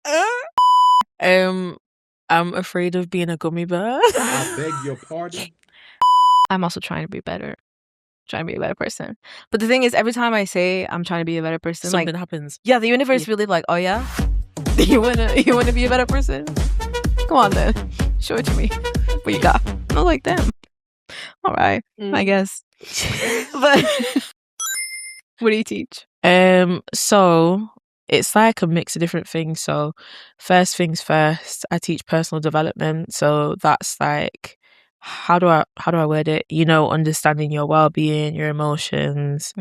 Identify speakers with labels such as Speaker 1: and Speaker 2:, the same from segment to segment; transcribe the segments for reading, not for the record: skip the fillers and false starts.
Speaker 1: I'm afraid of being a gummy bear.
Speaker 2: I beg your pardon?
Speaker 3: I'm also trying to be better. Trying to be a better person. But the thing is, every time I say I'm trying to be a better person,
Speaker 1: Something happens.
Speaker 3: Yeah, the universe really like, oh yeah? You wanna be a better person? Come on then. Show it to me. What you got? Not like them. Alright, I guess. But what do you teach?
Speaker 1: So it's like a mix of different things. So first things first, I teach personal development. So that's like, how do I word it? Understanding your well-being, your emotions,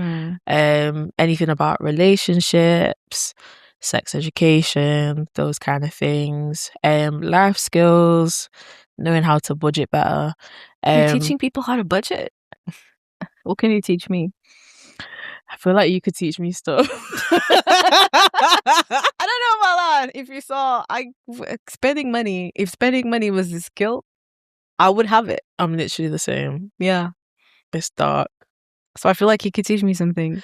Speaker 1: anything about relationships, sex education, those kind of things, life skills, knowing how to budget better.
Speaker 3: You're teaching people how to budget? What can you teach me?
Speaker 1: I feel like you could teach me stuff.
Speaker 3: I don't know about that. If you saw, spending money, if spending money was a skill, I would have it.
Speaker 1: I'm literally the same.
Speaker 3: Yeah.
Speaker 1: It's dark.
Speaker 3: So I feel like you could teach me something.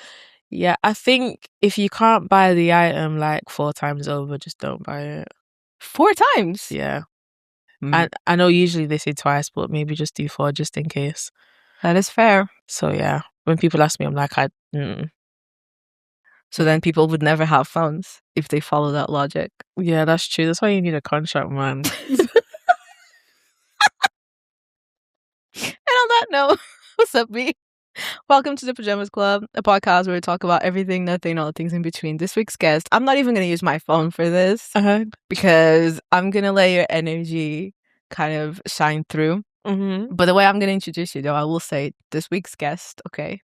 Speaker 1: Yeah, I think if you can't buy the item like 4 times over, just don't buy it.
Speaker 3: 4 times?
Speaker 1: Yeah. I know usually they say twice, but maybe just do 4 just in case.
Speaker 3: That is fair.
Speaker 1: So yeah, when people ask me, I'm like,
Speaker 3: So then people would never have phones if they follow that logic.
Speaker 1: Yeah, that's true. That's why you need a contract, man.
Speaker 3: And on that note, what's up, B? Welcome to the Pyjamas Club, a podcast where we talk about everything, nothing, all the things in between. This week's guest, I'm not even going to use my phone for this because I'm going to let your energy kind of shine through. But the way I'm going to introduce you, though, I will say this week's guest, okay?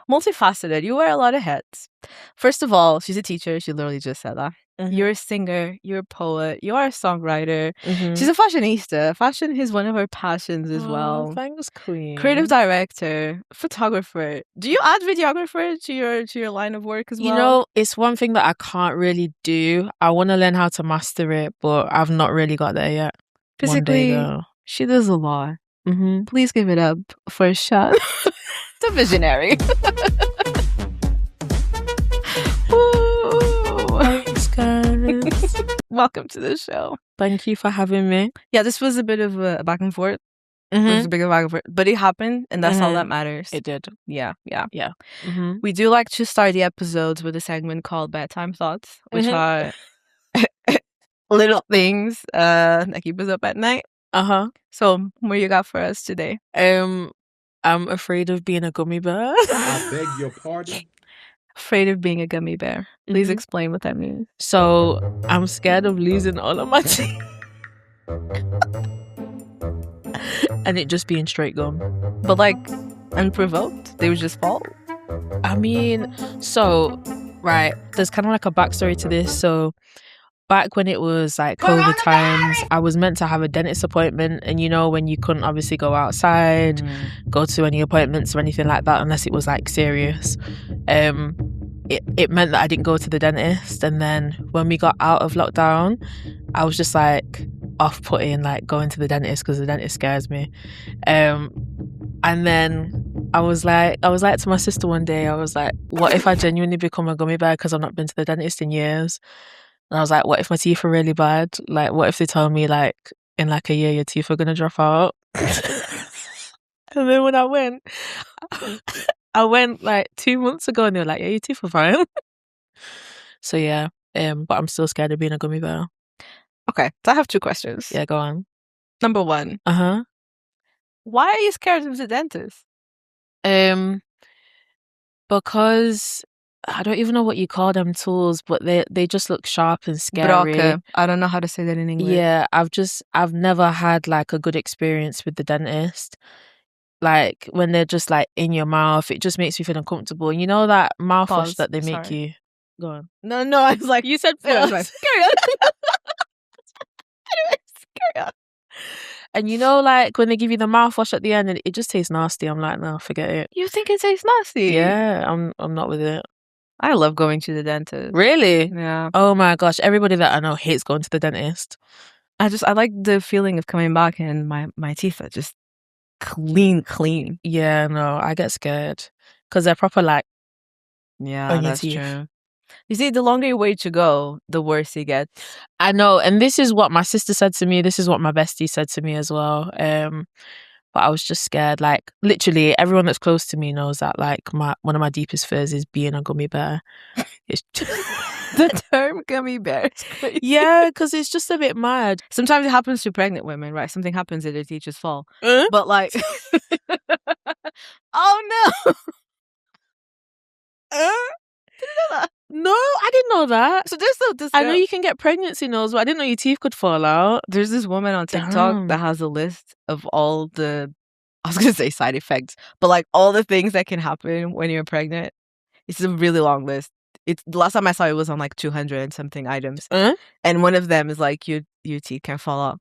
Speaker 3: Multifaceted. You wear a lot of hats. First of all, she's a teacher. She literally just said that. You're a singer. You're a poet. You are a songwriter. She's a fashionista. Fashion is one of her passions as well.
Speaker 1: Thanks, queen.
Speaker 3: Creative director, photographer. Do you add videographer to your line of work as well?
Speaker 1: It's one thing that I can't really do. I want to learn how to master it, but I've not really got there yet.
Speaker 3: Physically, she does a lot. Please give it up for Sian The Visionary.
Speaker 1: Thanks, guys.
Speaker 3: Welcome to the show.
Speaker 1: Thank you for having me.
Speaker 3: Yeah, this was a bit of a back and forth. It was a big back and forth, but it happened, and that's all that matters.
Speaker 1: It did.
Speaker 3: Yeah.
Speaker 1: We
Speaker 3: do like to start the episodes with a segment called Bedtime Thoughts, which are little things that keep us up at night. So, what you got for us today?
Speaker 1: I'm afraid of being a gummy bear.
Speaker 2: I beg your pardon?
Speaker 3: Afraid of being a gummy bear. Please explain what that means.
Speaker 1: So, I'm scared of losing all of my teeth. And it just being straight gum.
Speaker 3: But like, unprovoked? They would just fall?
Speaker 1: I mean, right, there's kind of like a backstory to this. So, back when it was like COVID times, I was meant to have a dentist appointment, and when you couldn't obviously go outside, go to any appointments or anything like that unless it was like serious. It meant that I didn't go to the dentist, and then when we got out of lockdown, I was just like off-putting like going to the dentist because the dentist scares me. And then I was like to my sister one day, I was like, what if I genuinely become a gummy bear because I've not been to the dentist in years? And I was like, what if my teeth are really bad? Like, what if they tell me, like, in like a year, your teeth are going to drop out? And then when I went like 2 months ago, and they were like, yeah, your teeth are fine. So yeah, but I'm still scared of being a gummy bear.
Speaker 3: Okay, so I have 2 questions.
Speaker 1: Yeah, go on.
Speaker 3: Number 1. Why are you scared of the dentist?
Speaker 1: Because I don't even know what you call them tools, but they just look sharp and scary.
Speaker 3: Broca. I don't know how to say that in English.
Speaker 1: Yeah, I've never had like a good experience with the dentist. Like when they're just like in your mouth, it just makes me feel uncomfortable. And you know that mouthwash that they make you. Go on.
Speaker 3: No, I was like,
Speaker 1: You said first.
Speaker 3: Carry on. Anyways, carry on.
Speaker 1: And like when they give you the mouthwash at the end, and it just tastes nasty. I'm like, no, forget it.
Speaker 3: You think it tastes nasty?
Speaker 1: Yeah, I'm not with it.
Speaker 3: I love going to the dentist.
Speaker 1: Really?
Speaker 3: Yeah.
Speaker 1: Oh my gosh, everybody that I know hates going to the dentist.
Speaker 3: I like the feeling of coming back and my teeth are just clean.
Speaker 1: Yeah, no, I get scared because they're proper like
Speaker 3: on
Speaker 1: your teeth.
Speaker 3: True. You see, the longer you wait to go, the worse it gets.
Speaker 1: I know, and this is what my sister said to me. This is what my bestie said to me as well. But I was just scared. Like literally, everyone that's close to me knows that. Like one of my deepest fears is being a gummy bear. It's just
Speaker 3: The term gummy bear is crazy.
Speaker 1: yeah, because it's just a bit mad.
Speaker 3: Sometimes it happens to pregnant women, right? Something happens and their teachers fall.
Speaker 1: Huh?
Speaker 3: But like, oh no! Did you know that?
Speaker 1: No, I didn't know that.
Speaker 3: So there's this.
Speaker 1: I know you can get pregnancy nose, but I didn't know your teeth could fall out.
Speaker 3: There's this woman on TikTok
Speaker 1: Damn.
Speaker 3: that has a list of all the, I was gonna say side effects, but like all the things that can happen when you're pregnant. It's a really long list. It's the last time I saw it was on like 200 and something items, and one of them is like your teeth can fall out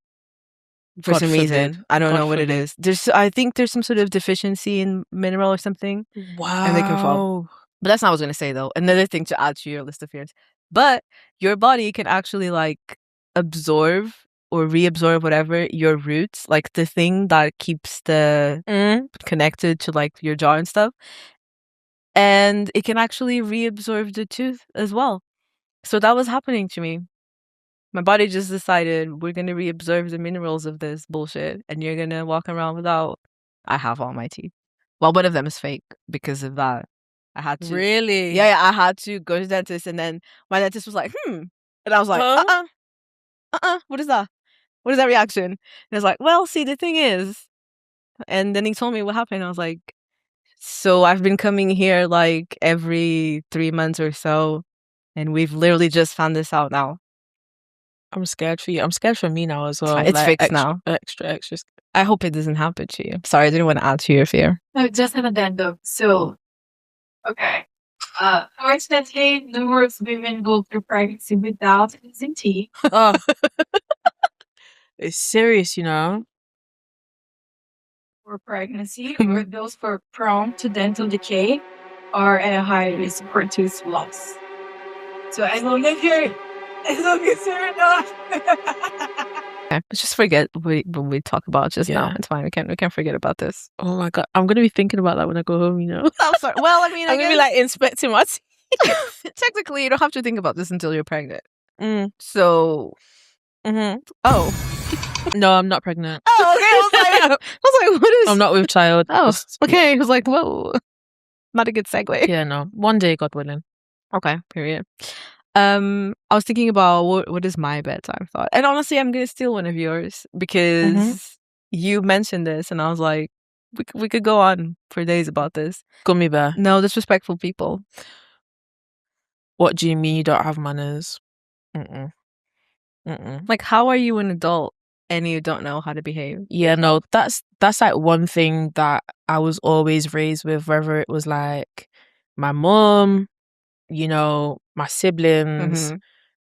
Speaker 3: for
Speaker 1: God
Speaker 3: some
Speaker 1: forbid.
Speaker 3: reason. I don't
Speaker 1: God
Speaker 3: know what it
Speaker 1: forbid.
Speaker 3: is. I think there's some sort of deficiency in mineral or something.
Speaker 1: Wow.
Speaker 3: And they can fall. But that's not what I was gonna say though. Another thing to add to your list of fears. But your body can actually like absorb or reabsorb whatever your roots, like the thing that keeps the connected to like your jaw and stuff. And it can actually reabsorb the tooth as well. So that was happening to me. My body just decided we're gonna reabsorb the minerals of this bullshit, and you're gonna walk around without. I have all my teeth. Well, one of them is fake because of that. I had to.
Speaker 1: Really?
Speaker 3: Yeah, I had to go to the dentist, and then my dentist was like, and I was like, what is that? What is that reaction? And I was like, well, see, the thing is, and then he told me what happened. I was like, so I've been coming here like every 3 months or so, and we've literally just found this out now.
Speaker 1: I'm scared for you. I'm scared for me now as well.
Speaker 3: It's
Speaker 1: like,
Speaker 3: fixed now.
Speaker 1: Extra.
Speaker 3: I hope it doesn't happen to you. Sorry, I didn't want to add to your fear.
Speaker 4: No, just an addendum. So, okay. Unfortunately, numerous women go through pregnancy without losing teeth.
Speaker 1: Oh. It's serious, you know.
Speaker 4: For pregnancy, or those who are prone to dental decay are at a high risk for tooth loss. So as long as you're not.
Speaker 3: Okay, let's just forget what we talked about just now.
Speaker 1: Yeah.
Speaker 3: It's fine. We can't forget about this.
Speaker 1: Oh my god, I'm gonna be thinking about that when I go home. You know.
Speaker 3: I'm sorry. Well, I mean,
Speaker 1: I'm gonna be like inspecting my teeth.
Speaker 3: technically, you don't have to think about this until you're pregnant.
Speaker 1: So,
Speaker 3: Oh,
Speaker 1: no, I'm not pregnant.
Speaker 3: oh, okay. I was like, what is?
Speaker 1: I'm not with child.
Speaker 3: Oh, okay. I was like, whoa, not a good segue.
Speaker 1: Yeah, no. One day, God willing.
Speaker 3: Okay. Period. I was thinking about what is my bedtime thought, and honestly, I'm gonna steal one of yours because you mentioned this, and I was like, we could go on for days about this.
Speaker 1: Gummy bear.
Speaker 3: No, disrespectful people.
Speaker 1: What do you mean you don't have manners?
Speaker 3: Like, how are you an adult and you don't know how to behave?
Speaker 1: Yeah, no, that's like one thing that I was always raised with, whether it was like my mom, you know, my siblings,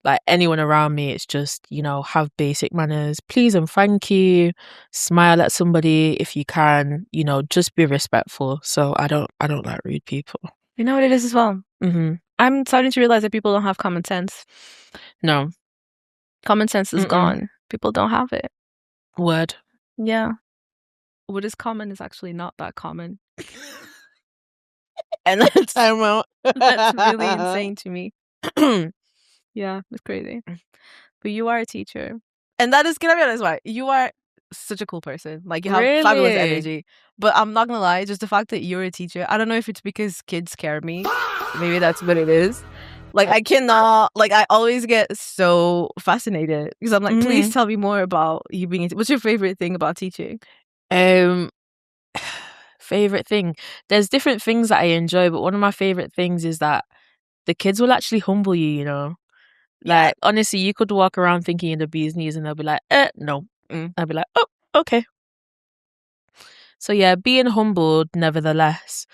Speaker 1: like anyone around me. It's just, you know, have basic manners, please and thank you, smile at somebody if you can, you know, just be respectful. So I don't like rude people.
Speaker 3: You know what it is as well? I'm starting to realize that people don't have common sense.
Speaker 1: No.
Speaker 3: Common sense is gone. People don't have it.
Speaker 1: Word.
Speaker 3: Yeah. What is common is actually not that common. And that's really insane to me. Yeah, it's crazy. But you are a teacher. And that is, can I be honest, why? You are such a cool person. Like, you have fabulous energy. But I'm not gonna lie, just the fact that you're a teacher, I don't know if it's because kids scare me. Maybe that's what it is. Like, I cannot, like, I always get so fascinated because I'm like, please tell me more about you being, what's your favorite thing about teaching?
Speaker 1: Favorite thing? There's different things that I enjoy, but one of my favorite things is that the kids will actually humble you, you know? Like, honestly, you could walk around thinking you're the bee's knees and they'll be like, no. I'll be like, oh, okay. So yeah, being humbled nevertheless,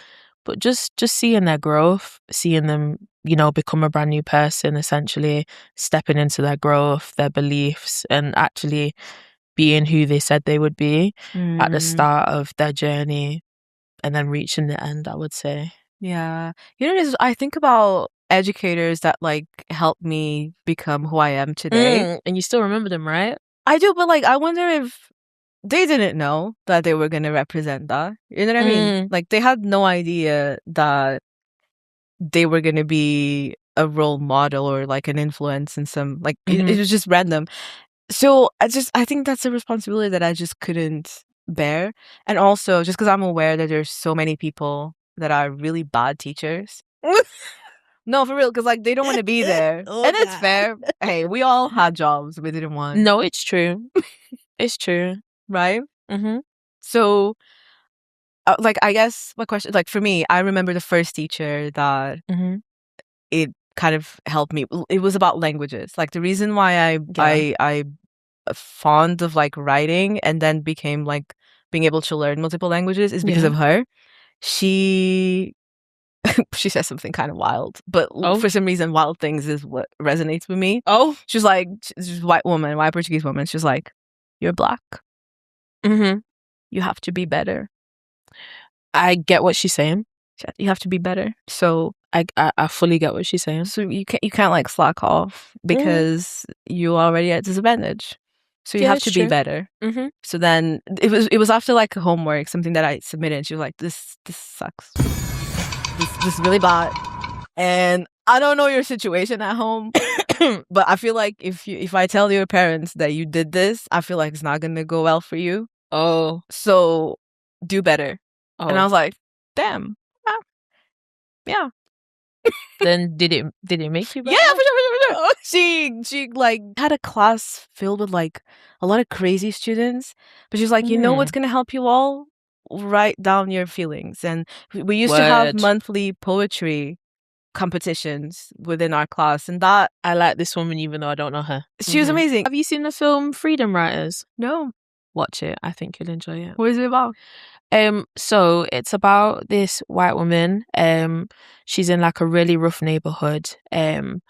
Speaker 1: but just seeing their growth, seeing them, you know, become a brand new person, essentially stepping into their growth, their beliefs, and actually being who they said they would be at the start of their journey and then reaching the end, I would say.
Speaker 3: Yeah. You know, I think about educators that like helped me become who I am today.
Speaker 1: And you still remember them, right?
Speaker 3: I do, but like, I wonder if they didn't know that they were going to represent that. You know what I mean? Like, they had no idea that they were going to be a role model or like an influence in some like it was just random. So I think that's a responsibility that I just couldn't bear. And also just because I'm aware that there's so many people that are really bad teachers. No, for real, because like they don't want to be there. And it's fair. Hey, we all had jobs we didn't want.
Speaker 1: No, it's true. It's true.
Speaker 3: Right?
Speaker 1: Mm-hmm.
Speaker 3: So like I guess my question, like for me, I remember the first teacher that it kind of helped me. It was about languages. Like the reason why I fond of like writing and then became like being able to learn multiple languages is because of her. She says something kind of wild, but for some reason wild things is what resonates with me. She's like, she's a white Portuguese woman. She's like, you're black. You have to be better.
Speaker 1: I get what she's saying.
Speaker 3: You have to be better. So
Speaker 1: I fully get what she's saying.
Speaker 3: So you can't like slack off because you're already at disadvantage. So you have to be better. So then it was after like homework, something that I submitted. And she was like, this sucks. This is really bad. And I don't know your situation at home, but I feel like if I tell your parents that you did this, I feel like it's not gonna go well for you. So do better. And I was like, damn. Yeah.
Speaker 1: Then did it make you better?
Speaker 3: Yeah, for sure. She like had a class filled with like a lot of crazy students, but she's like, you know what's gonna help you all? Write down your feelings. And we used to have monthly poetry competitions within our class, and that
Speaker 1: I like this woman even though I don't know her.
Speaker 3: She was amazing.
Speaker 1: Have you seen the film Freedom Writers?
Speaker 3: No.
Speaker 1: Watch it. I think you'll enjoy it.
Speaker 3: What is it about?
Speaker 1: So it's about this white woman. She's in like a really rough neighborhood. And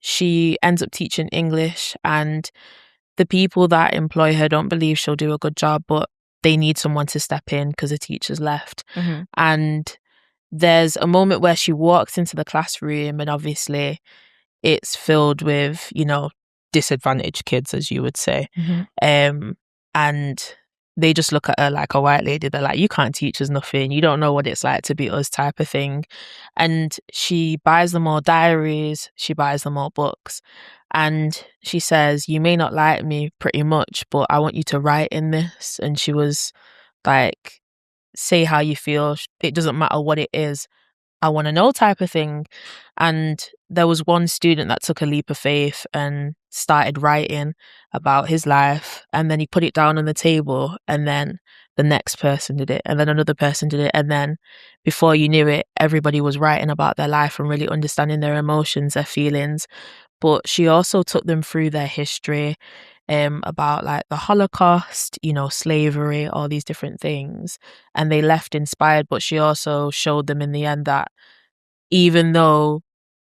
Speaker 1: she ends up teaching English, and the people that employ her don't believe she'll do a good job, but they need someone to step in because the teacher's left. And there's a moment where she walks into the classroom, and obviously it's filled with, you know, disadvantaged kids, as you would say. And they just look at her like a white lady. They're like, you can't teach us nothing. You don't know what it's like to be us, type of thing. And she buys them all diaries. She buys them all books. And she says, you may not like me pretty much, but I want you to write in this. And she was like, say how you feel. It doesn't matter what it is. I want to know, type of thing. And there was one student that took a leap of faith and started writing about his life, and then he put it down on the table, and then the next person did it, and then another person did it, and then before you knew it, everybody was writing about their life and really understanding their emotions, their feelings. But she also took them through their history, about like the Holocaust, you know, slavery, all these different things, and they left inspired. But she also showed them in the end that even though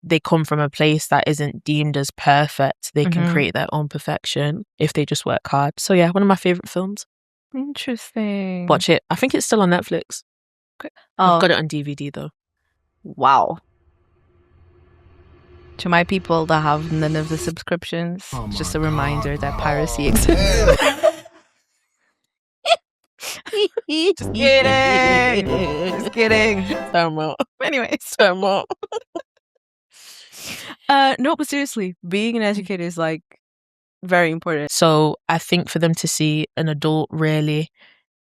Speaker 1: they come from a place that isn't deemed as perfect, they can create their own perfection if they just work hard. So yeah, one of my favorite films.
Speaker 3: Interesting.
Speaker 1: Watch it. I think it's still on Netflix. I've got it on DVD though.
Speaker 3: Wow. To my people that have none of the subscriptions, just a reminder that piracy exists. Just kidding. Just kidding. Anyways. No, but seriously, being an educator is like very important.
Speaker 1: So I think for them to see an adult really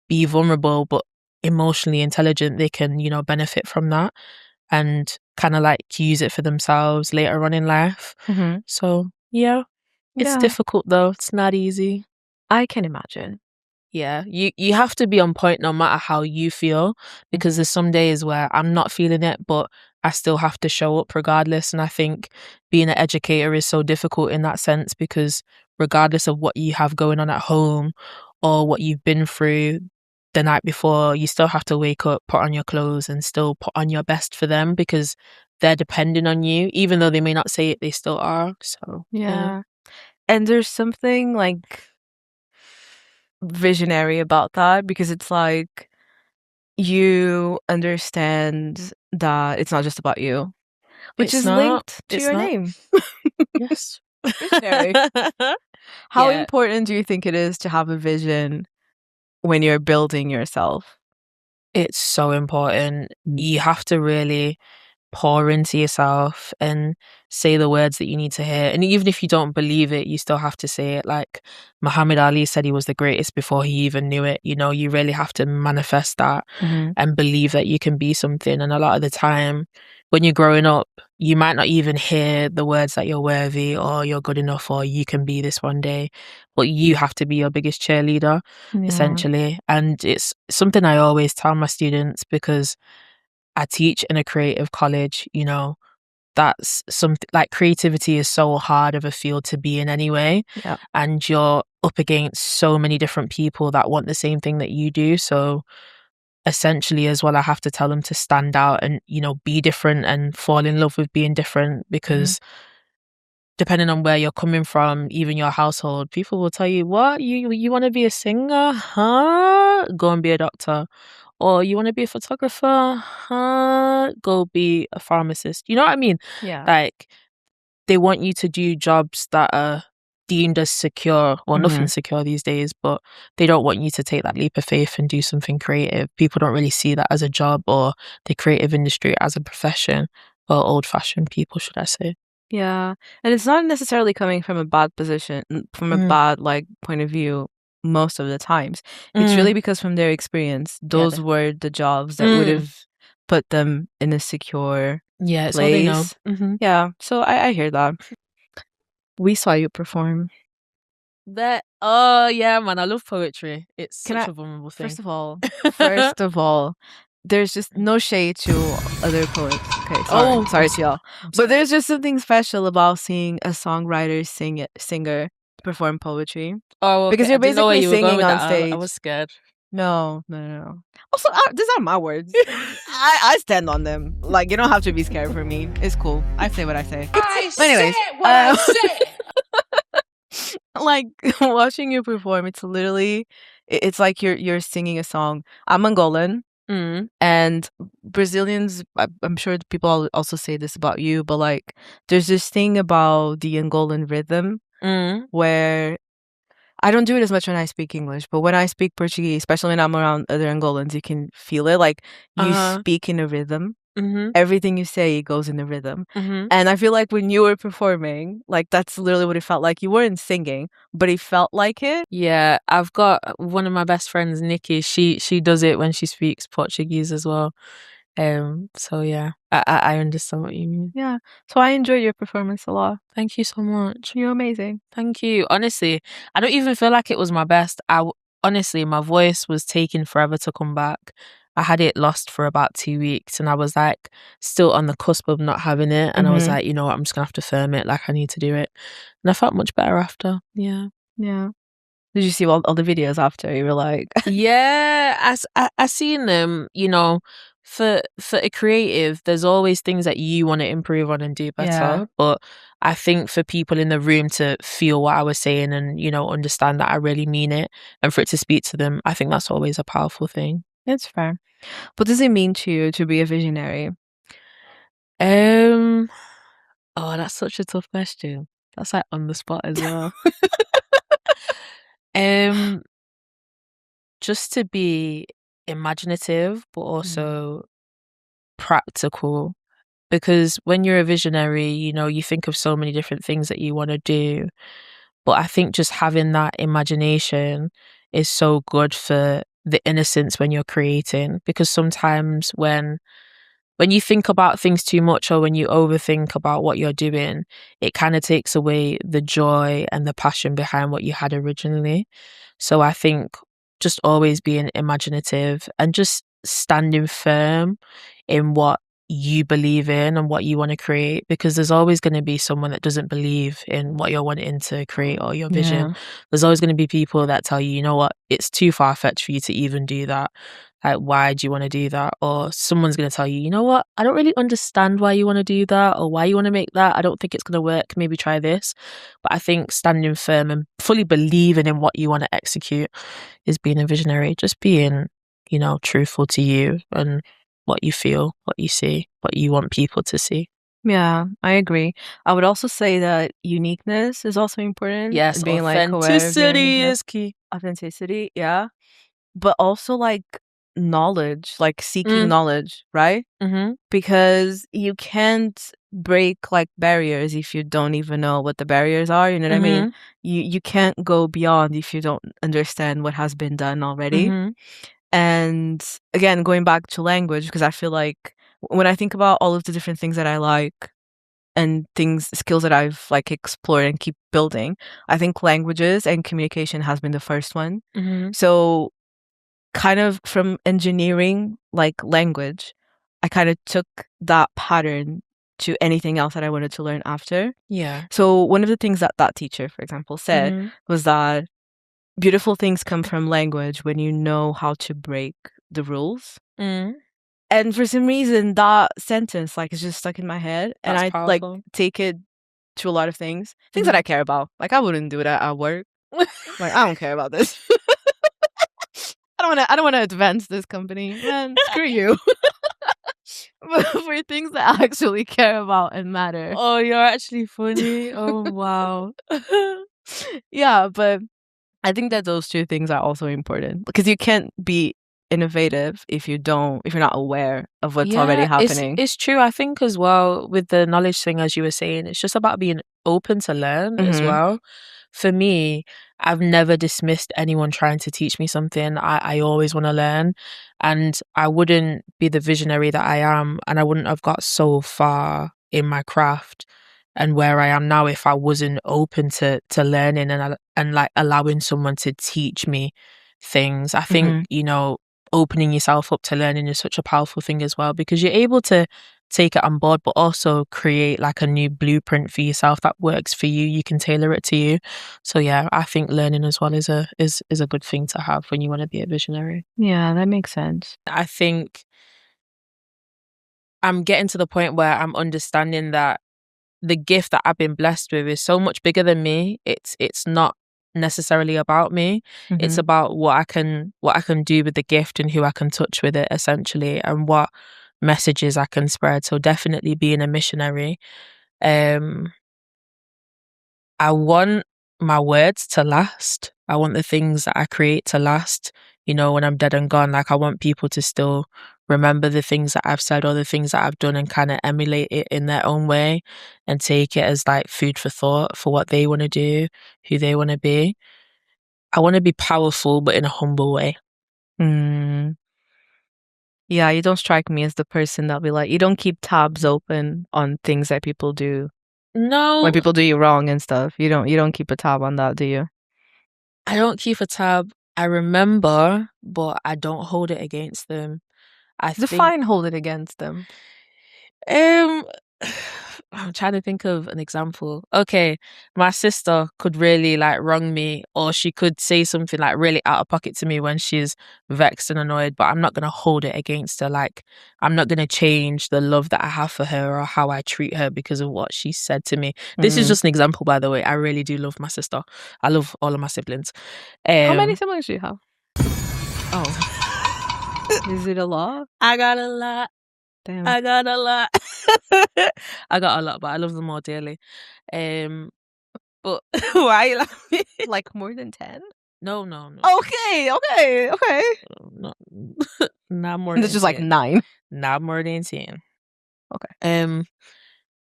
Speaker 1: be vulnerable but emotionally intelligent, they can, you know, benefit from that and kind of like use it for themselves later on in life. So yeah, it's difficult though. It's not easy.
Speaker 3: I can imagine.
Speaker 1: Yeah, you have to be on point no matter how you feel, because there's some days where I'm not feeling it, but I still have to show up regardless. And I think being an educator is so difficult in that sense, because regardless of what you have going on at home or what you've been through the night before, you still have to wake up, put on your clothes and still put on your best for them, because they're depending on you. Even though they may not say it, they still are. So
Speaker 3: yeah. And there's something like visionary about that, because it's like you understand that it's not just about you, which is linked to your name.
Speaker 1: Yes.
Speaker 3: Visionary. How important do you think it is to have a vision when you're building yourself?
Speaker 1: It's so important. You have to really pour into yourself and say the words that you need to hear. And even if you don't believe it, you still have to say it. Like Muhammad Ali said he was the greatest before he even knew it. You know, you really have to manifest that and believe that you can be something. And a lot of the time when you're growing up, you might not even hear the words that you're worthy or you're good enough or you can be this one day, but you have to be your biggest cheerleader, essentially. And it's something I always tell my students, because I teach in a creative college. You know, that's something like creativity is so hard of a field to be in anyway.
Speaker 3: Yeah.
Speaker 1: And you're up against so many different people that want the same thing that you do. So essentially as well, I have to tell them to stand out and, you know, be different and fall in love with being different, because depending on where you're coming from, even your household, people will tell you, what, you want to be a singer? Huh? Go and be a doctor. Or you want to be a photographer? Huh? Go be a pharmacist. You know what I mean?
Speaker 3: Yeah.
Speaker 1: Like, they want you to do jobs that are deemed as secure. Well, nothing's secure these days, but they don't want you to take that leap of faith and do something creative. People don't really see that as a job or the creative industry as a profession, or old-fashioned people, should I say.
Speaker 3: Yeah. And it's not necessarily coming from a bad position, from a bad like point of view most of the times. It's really because from their experience, those were the jobs that would have put them in a secure
Speaker 1: it's all they know.
Speaker 3: place. Yeah. So I hear that. We saw you perform.
Speaker 1: Oh yeah, man, I love poetry. It's such a vulnerable thing.
Speaker 3: First of all, there's just no shade to other poets. Okay, sorry to y'all. But there's just something special about seeing a songwriter, singer perform poetry.
Speaker 1: Oh,
Speaker 3: because you're basically singing on stage.
Speaker 1: I was scared.
Speaker 3: No. Also, these are my words. I stand on them. Like, you don't have to be scared for me. It's cool. I say what I say.
Speaker 4: Said what I said.
Speaker 3: Like, watching you perform, it's literally, it's like you're singing a song. I'm Angolan, and Brazilians, I'm sure people also say this about you, but like, there's this thing about the Angolan rhythm where I don't do it as much when I speak English, but when I speak Portuguese, especially when I'm around other Angolans, you can feel it. Like, you speak in a rhythm. Everything you say goes in the rhythm. And I feel like when you were performing, like, that's literally what it felt like. You weren't singing, but it felt like it.
Speaker 1: Yeah, I've got one of my best friends, Nikki. She does it when she speaks Portuguese as well. So yeah, I understand what you mean.
Speaker 3: Yeah. So I enjoyed your performance a lot.
Speaker 1: Thank you so much.
Speaker 3: You're amazing.
Speaker 1: Thank you. Honestly, I don't even feel like it was my best. Honestly, my voice was taking forever to come back. I had it lost for about 2 weeks, and I was like still on the cusp of not having it. And I was like, you know what, I'm just gonna have to firm it. Like, I need to do it. And I felt much better after. Yeah.
Speaker 3: Did you see all the videos after? You were like,
Speaker 1: yeah, I seen them. You know, for a creative, there's always things that you want to improve on and do better.
Speaker 3: Yeah.
Speaker 1: But I think for people in the room to feel what I was saying and, you know, understand that I really mean it, and for it to speak to them, I think that's always a powerful thing.
Speaker 3: It's fair. What does it mean to you to be a visionary?
Speaker 1: Oh, that's such a tough question. That's like on the spot as well. Just to be imaginative, but also practical. Because when you're a visionary, you know, you think of so many different things that you want to do. But I think just having that imagination is so good for the innocence when you're creating. Because sometimes when you think about things too much, or when you overthink about what you're doing, it kind of takes away the joy and the passion behind what you had originally. So I think just always being imaginative and just standing firm in what you believe in and what you want to create, because there's always going to be someone that doesn't believe in what you're wanting to create or your vision.
Speaker 3: Yeah.
Speaker 1: There's always going to be people that tell you know what, it's too far-fetched for you to even do that. Like, why do you want to do that? Or someone's going to tell you, you know what, I don't really understand why you want to do that, or why you want to make that. I don't think it's going to work. Maybe try this. But I think standing firm and fully believing in what you want to execute is being a visionary. Just being, you know, truthful to you and what you feel, what you see, what you want people to see.
Speaker 3: Yeah, I agree. I would also say that uniqueness is also important.
Speaker 1: Yes,
Speaker 3: being
Speaker 1: authenticity
Speaker 3: like
Speaker 1: is key.
Speaker 3: Authenticity, yeah. But also, like, knowledge, like seeking
Speaker 1: Mm.
Speaker 3: knowledge, right?
Speaker 1: Mm-hmm.
Speaker 3: Because you can't break like barriers if you don't even know what the barriers are. You know what I mean? You can't go beyond if you don't understand what has been done already.
Speaker 1: Mm-hmm.
Speaker 3: And again, going back to language, because I feel like when I think about all of the different things that I like and skills that I've like explored and keep building, I think languages and communication has been the first one.
Speaker 1: Mm-hmm.
Speaker 3: So kind of from engineering like language, I kind of took that pattern to anything else that I wanted to learn after.
Speaker 1: Yeah.
Speaker 3: So one of the things that teacher, for example, said
Speaker 1: Mm-hmm.
Speaker 3: was that beautiful things come from language when you know how to break the rules.
Speaker 1: Mm.
Speaker 3: And for some reason, that sentence like is just stuck in my head, and
Speaker 1: That's
Speaker 3: I like
Speaker 1: powerful.
Speaker 3: take it to a lot of things that I care about. Like I wouldn't do it at work. Like I don't care about this. I don't want to advance this company, man. Screw you. But for things that I actually care about and matter.
Speaker 1: Oh, you're actually funny. Oh, wow.
Speaker 3: Yeah, but I think that those two things are also important because you can't be innovative if you're not aware of what's already happening.
Speaker 1: It's true. I think as well with the knowledge thing, as you were saying, it's just about being open to learn as well. For me, I've never dismissed anyone trying to teach me something. I always want to learn, and I wouldn't be the visionary that I am, and I wouldn't have got so far in my craft and where I am now if I wasn't open to learning and like allowing someone to teach me things. I think, you know, opening yourself up to learning is such a powerful thing as well, because you're able to take it on board but also create like a new blueprint for yourself that works for you. You can tailor it to you. So yeah, I think learning as well is a good thing to have when you want to be a visionary.
Speaker 3: Yeah, that makes sense.
Speaker 1: I think I'm getting to the point where I'm understanding that the gift that I've been blessed with is so much bigger than me. It's not necessarily about me. It's about what I can do with the gift and who I can touch with it, essentially, and what messages I can spread. So definitely being a missionary. I want my words to last. I want the things that I create to last. You know, when I'm dead and gone, like I want people to still remember the things that I've said or the things that I've done and kind of emulate it in their own way and take it as like food for thought for what they want to do, who they want to be. I want to be powerful, but in a humble way.
Speaker 3: Yeah, you don't strike me as the person that'll be like, you don't keep tabs open on things that people do.
Speaker 1: No.
Speaker 3: When people do you wrong and stuff, you don't keep a tab on that, do you?
Speaker 1: I don't keep a tab. I remember, but I don't hold it against them.
Speaker 3: Hold it against them.
Speaker 1: I'm trying to think of an example. Okay, my sister could really like wrong me, or she could say something like really out of pocket to me when she's vexed and annoyed, but I'm not going to hold it against her. Like, I'm not going to change the love that I have for her or how I treat her because of what she said to me. This is just an example, by the way. I really do love my sister. I love all of my siblings.
Speaker 3: How many siblings do you have? Oh. Is it a lot?
Speaker 1: I got a lot.
Speaker 3: Damn.
Speaker 1: I got a lot. I got a lot, but I love them all dearly. But why are you laughing?
Speaker 3: Like more than 10?
Speaker 1: No.
Speaker 3: Okay.
Speaker 1: Not more than
Speaker 3: It's just
Speaker 1: 10.
Speaker 3: like 9.
Speaker 1: Not more than 10.
Speaker 3: Okay.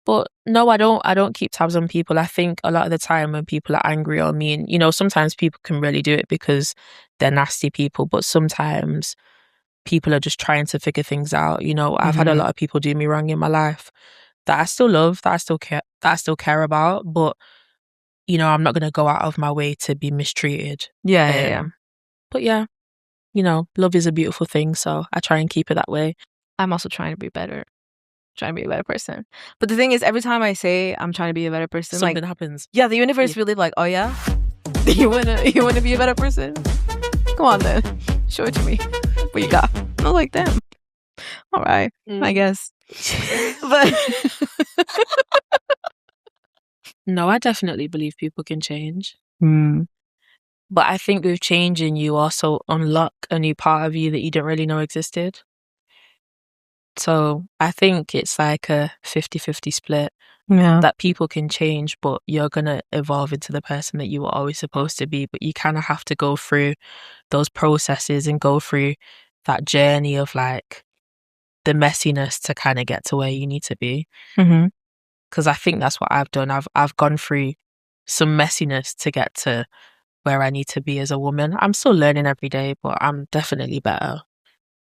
Speaker 1: But no, I don't keep tabs on people. I think a lot of the time when people are angry or mean, you know, sometimes people can really do it because they're nasty people, but sometimes people are just trying to figure things out. You know, I've had a lot of people do me wrong in my life that I still love, that I still care about, but you know, I'm not going to go out of my way to be mistreated.
Speaker 3: Yeah.
Speaker 1: But yeah, you know, love is a beautiful thing, so I try and keep it that way.
Speaker 3: I'm also trying to be better. Trying to be a better person. But the thing is, every time I say I'm trying to be a better person,
Speaker 1: something happens.
Speaker 3: Yeah, the universe really like, oh yeah? You wanna be a better person? Come on then. Show it to me. What you got? Not like them. All right. I guess. But
Speaker 1: no, I definitely believe people can change. But I think with changing, you also unlock a new part of you that you didn't really know existed. So I think it's like a 50-50 split.
Speaker 3: Yeah.
Speaker 1: That people can change, but you're going to evolve into the person that you were always supposed to be. But you kind of have to go through those processes and go through that journey of like the messiness to kind of get to where you need to be.
Speaker 3: Mm-hmm.
Speaker 1: Because I think that's what I've done. I've gone through some messiness to get to where I need to be as a woman. I'm still learning every day, but I'm definitely better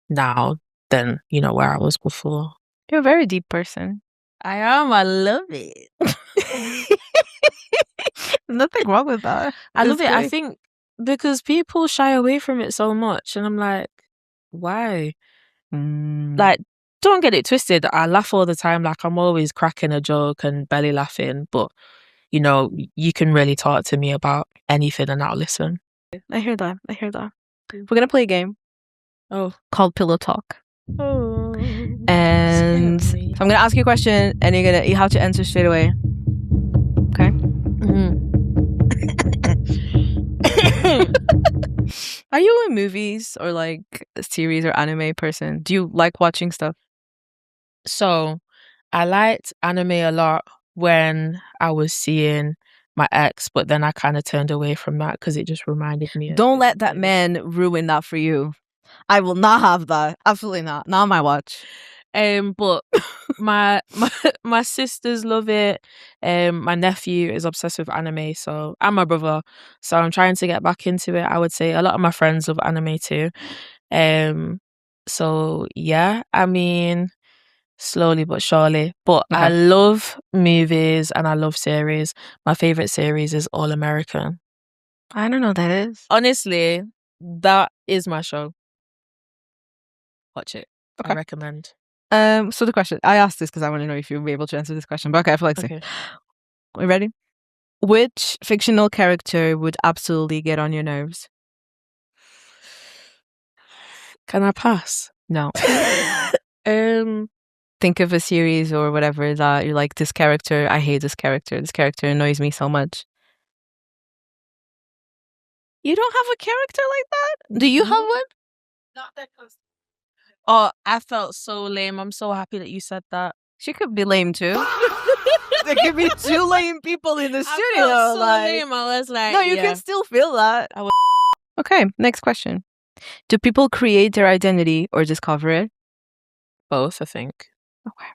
Speaker 1: now than, you know, where I was before.
Speaker 3: You're a very deep person.
Speaker 1: I am. I love it.
Speaker 3: Nothing wrong with that.
Speaker 1: I love
Speaker 3: It's
Speaker 1: it. I
Speaker 3: great.
Speaker 1: think because people shy away from it so much, and I'm like, why? Like, don't get it twisted. I laugh all the time. Like, I'm always cracking a joke and belly laughing, but you know, you can really talk to me about anything and I'll listen.
Speaker 3: I hear that. We're gonna play a game
Speaker 1: Oh.
Speaker 3: called Pillow Talk.
Speaker 1: Oh.
Speaker 3: And so
Speaker 1: scary.
Speaker 3: I'm gonna ask you a question and you have to answer straight away. Okay? Are you a movies or like a series or anime person? Do you like watching stuff?
Speaker 1: So, I liked anime a lot when I was seeing my ex, but then I kind of turned away from that because it just reminded me.
Speaker 3: Don't let that man ruin that for you. I will not have that. Absolutely not. Not on my watch.
Speaker 1: But my sisters love it. My nephew is obsessed with anime, so and my brother. So I'm trying to get back into it. I would say a lot of my friends love anime too. So yeah, I mean, slowly but surely. But
Speaker 3: Okay.
Speaker 1: I love movies and I love series. My favorite series is All American.
Speaker 3: I don't know what that is.
Speaker 1: Honestly, that is my show. Watch it.
Speaker 3: Okay.
Speaker 1: I recommend.
Speaker 3: So the question, I asked this because I want to know if you'll be able to answer this question, but okay, I feel like
Speaker 1: Okay.
Speaker 3: Are you ready? Which fictional character would absolutely get on your nerves?
Speaker 1: Can I pass?
Speaker 3: No. Think of a series or whatever that you're like, this character, I hate this character. This character annoys me so much. You don't have a character like that? Do you have one?
Speaker 4: Not that close.
Speaker 1: Oh, I felt so lame. I'm so happy that you said that.
Speaker 3: She could be lame too. There could be two lame people in the studio.
Speaker 1: I felt so
Speaker 3: like...
Speaker 1: lame. I was like,
Speaker 3: No, you can still feel that. Okay, next question. Do people create their identity or discover it?
Speaker 1: Both, I think.
Speaker 3: Okay.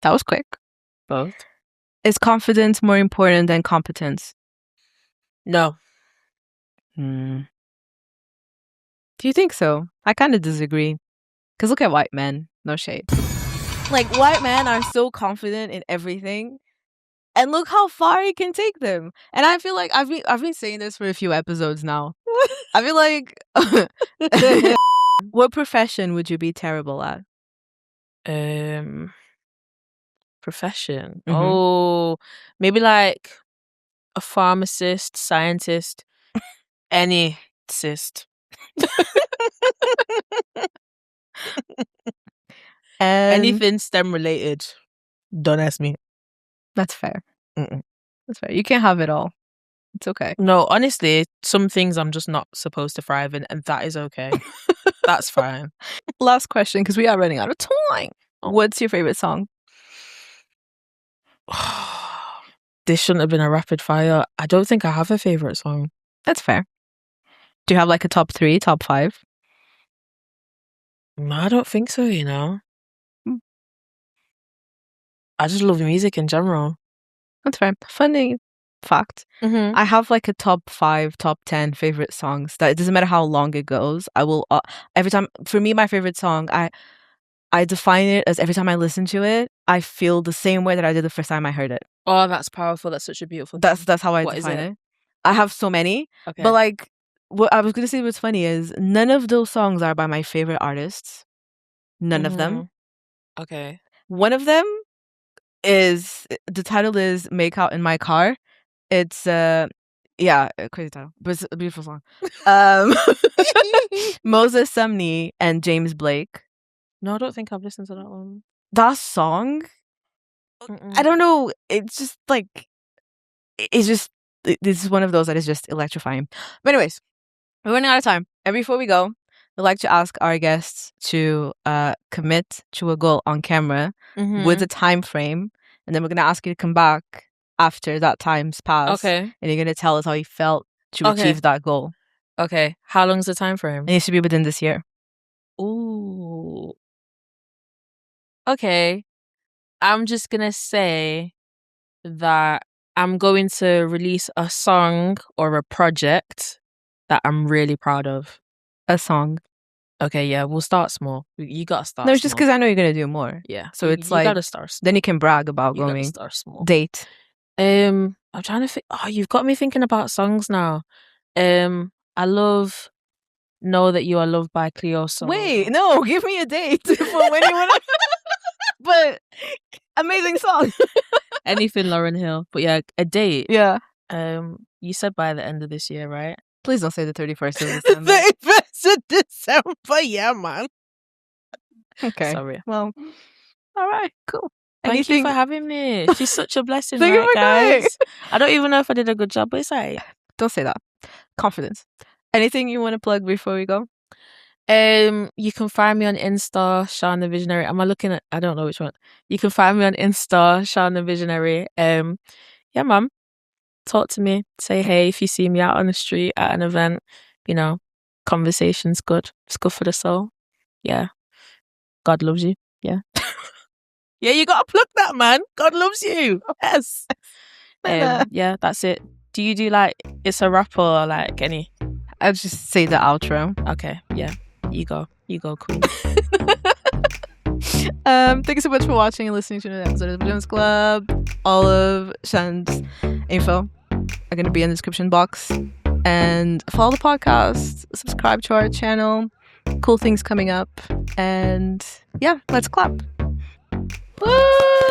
Speaker 3: That was quick.
Speaker 1: Both.
Speaker 3: Is confidence more important than competence?
Speaker 1: No.
Speaker 3: Do you think so? I kind of disagree. Because look at white men. No shade. Like, white men are so confident in everything. And look how far it can take them. And I feel like I've been saying this for a few episodes now. I feel like what profession would you be terrible at?
Speaker 1: Profession.
Speaker 3: Mhm.
Speaker 1: Oh, maybe like a pharmacist, scientist, any cyst. Anything STEM related. Don't ask me.
Speaker 3: That's fair.
Speaker 1: Mm-mm.
Speaker 3: That's fair. You can't have it all. It's okay.
Speaker 1: No, honestly, some things I'm just not supposed to thrive in, and that is okay. That's fine.
Speaker 3: Last question, because we are running out of time. What's your favorite song?
Speaker 1: This shouldn't have been a rapid fire. I don't think I have a favorite song.
Speaker 3: That's fair. Do you have like a top 3, top 5?
Speaker 1: No, I don't think so, you know. I just love music in general.
Speaker 3: That's fair. Funny fact.
Speaker 1: Mm-hmm.
Speaker 3: I have like a top 5, top 10 favorite songs that it doesn't matter how long it goes. I will every time. For me, my favorite song, I define it as every time I listen to it, I feel the same way that I did the first time I heard it.
Speaker 1: Oh, that's powerful. That's such a beautiful thing.
Speaker 3: That's how I
Speaker 1: What is
Speaker 3: define
Speaker 1: it?
Speaker 3: it. I have so many,
Speaker 1: Okay.
Speaker 3: but like what I was gonna say, what's funny is none of those songs are by my favorite artists. None of them.
Speaker 1: Okay.
Speaker 3: One of them is, the title is "Make Out in My Car." It's yeah, a crazy title, but it's a beautiful song. Moses Sumney and James Blake.
Speaker 1: No, I don't think I've listened to that one.
Speaker 3: That song, I don't know. It's just like, it's just, this is one of those that is just electrifying. But anyways, we're running out of time. And before we go, we'd like to ask our guests to commit to a goal on camera with a time frame. And then we're going to ask you to come back after that time's passed.
Speaker 1: Okay.
Speaker 3: And you're going to tell us how you felt to achieve that goal.
Speaker 1: Okay. How long's the time frame?
Speaker 3: It needs to be within this year.
Speaker 1: Okay. I'm just gonna say that I'm going to release a song or a project that I'm really proud of.
Speaker 3: A song.
Speaker 1: Okay, yeah, we'll start small. You gotta start.
Speaker 3: No, it's just
Speaker 1: small.
Speaker 3: because I know you're gonna do more.
Speaker 1: Yeah.
Speaker 3: So it's
Speaker 1: you
Speaker 3: like
Speaker 1: gotta start. Small.
Speaker 3: then you can brag about
Speaker 1: You gotta
Speaker 3: going
Speaker 1: start small.
Speaker 3: date.
Speaker 1: I'm trying to think. Oh, you've got me thinking about songs now. I love "Know That You Are Loved" by Cleo. So
Speaker 3: Wait, no, give me a date for when you wanna. But amazing song.
Speaker 1: anything Lauryn Hill. But yeah, a date.
Speaker 3: Yeah.
Speaker 1: You said by the end of this year, right?
Speaker 3: Please don't say the 31st of December.
Speaker 1: 31st of December, yeah, man.
Speaker 3: Okay.
Speaker 1: Sorry.
Speaker 3: Well, all right, cool.
Speaker 1: Thank you for having me. She's such a blessing,
Speaker 3: Thank you
Speaker 1: right,
Speaker 3: for coming.
Speaker 1: guys? I don't even know if I did a good job, but it's like...
Speaker 3: Don't say that. Confidence. Anything you want to plug before we go?
Speaker 1: You can find me on Insta, Sian The Visionary. Am I looking at... I don't know which one. You can find me on Insta, Sian The Visionary. Yeah, mum. Talk to me. Say hey if you see me out on the street at an event. You know, conversation's good. It's good for the soul. Yeah. God loves you. Yeah. Yeah, you gotta plug that, man. God loves you. Yes. Yeah, that's it. Do you do like It's a Rapper or like any?
Speaker 3: I'll just say the outro.
Speaker 1: Okay, yeah. You go, queen.
Speaker 3: Thank you so much for watching and listening to another episode of the Pyjamas Club. All of Sian's info are going to be in the description box. And follow the podcast, subscribe to our channel. Cool things coming up. And yeah, let's clap. Woo!